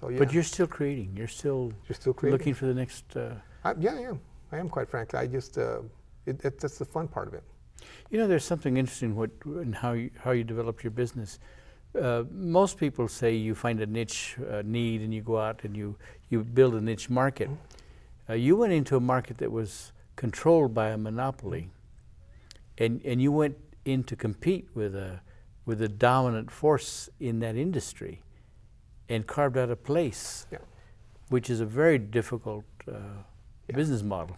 So yeah. But you're still creating. You're still creating. Looking for the next. Yeah, I am, quite frankly. I just that's the fun part of it. There's something interesting in how you develop your business. Most people say you find a niche need and you go out and you build a niche market. You went into a market that was controlled by a monopoly, and you went in to compete with a dominant force in that industry, and carved out a place, which is a very difficult business model.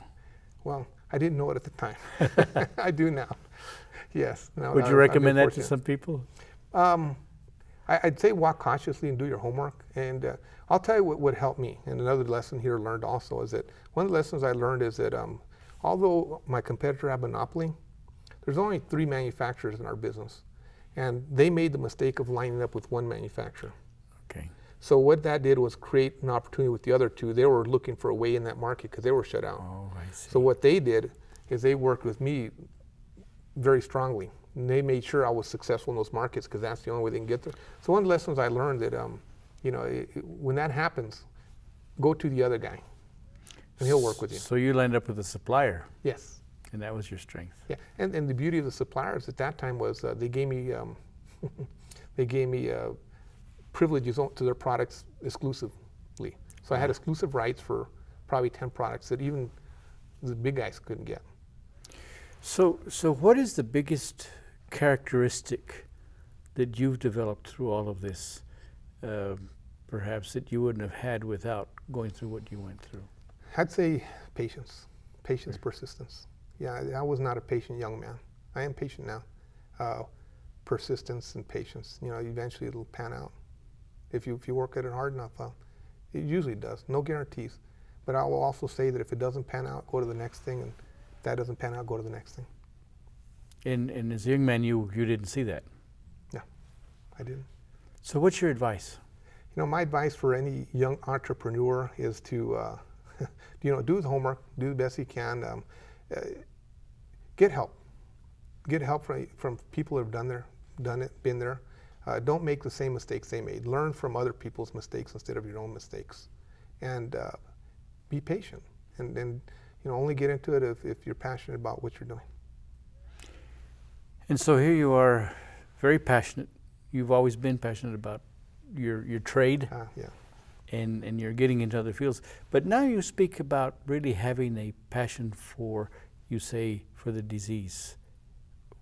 Well, I didn't know it at the time. I do now. Yes. Now, Would you recommend that to some people? I'd say walk cautiously and do your homework. And I'll tell you what helped me. And another lesson here learned also is that one of the lessons I learned is that although my competitor had a monopoly, there's only 3 manufacturers in our business. And they made the mistake of lining up with one manufacturer. Okay. So what that did was create an opportunity with the other 2. They were looking for a way in that market because they were shut out. Oh, I see. So what they did is they worked with me very strongly. And they made sure I was successful in those markets because that's the only way they can get there. So one of the lessons I learned that, when that happens, go to the other guy, and he'll work with you. So you lined up with a supplier. Yes. And that was your strength. Yeah, and the beauty of the suppliers at that time was they gave me privileges to their products exclusively. So I had exclusive rights for probably 10 products that even the big guys couldn't get. So what is the biggest characteristic that you've developed through all of this, perhaps that you wouldn't have had without going through what you went through? I'd say patience, persistence. Yeah, I was not a patient young man. I am patient now. Persistence and patience. Eventually it'll pan out. If you work at it hard enough, it usually does. No guarantees. But I will also say that if it doesn't pan out, go to the next thing, and if that doesn't pan out, go to the next thing. And as a young man, you didn't see that? No, I didn't. So what's your advice? My advice for any young entrepreneur is to, do his homework, do the best he can, get help. Get help from people that have done it, been there. Don't make the same mistakes they made. Learn from other people's mistakes instead of your own mistakes, and be patient. And only get into it if you're passionate about what you're doing. And so here you are, very passionate. You've always been passionate about your trade. Yeah. And you're getting into other fields. But now you speak about really having a passion for, you say, for the disease.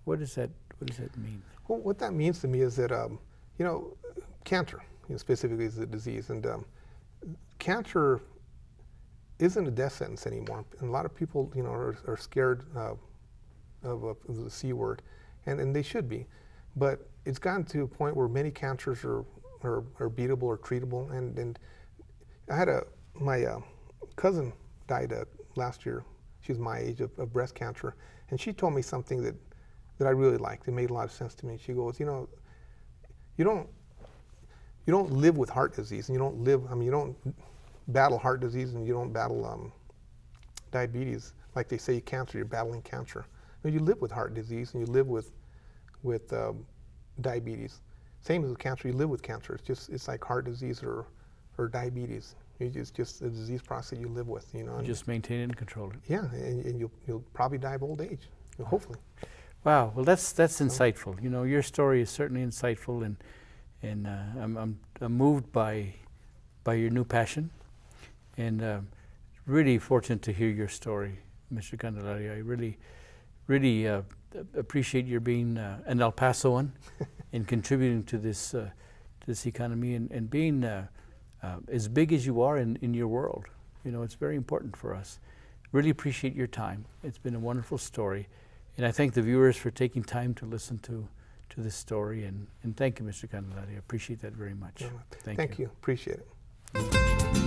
What does that mean? Well, what that means to me is that, cancer, specifically is a disease. And cancer isn't a death sentence anymore. And a lot of people, are scared of the C word, and they should be. But it's gotten to a point where many cancers are beatable or treatable. And I had my cousin died last year. She's my age, of breast cancer. And she told me something that I really liked. It made a lot of sense to me. She goes, you don't live with heart disease, and you don't battle heart disease, and you don't battle diabetes. Like they say, cancer, you're battling cancer. No, you live with heart disease, and you live with diabetes. Same as with cancer, you live with cancer. It's like heart disease or diabetes. It's just a disease process you live with, You just maintain it and control it. Yeah, and you'll probably die of old age, hopefully. Wow, well that's insightful. Your story is certainly insightful, and I'm moved by your new passion, and really fortunate to hear your story, Mr. Candelaria. I really appreciate your being an El Pasoan and contributing to this economy, and being as big as you are in your world. It's very important for us. Really appreciate your time. It's been a wonderful story, and I thank the viewers for taking time to listen to this story, and thank you, Mr. Candelaria. I appreciate that very much. Thank you. Appreciate it.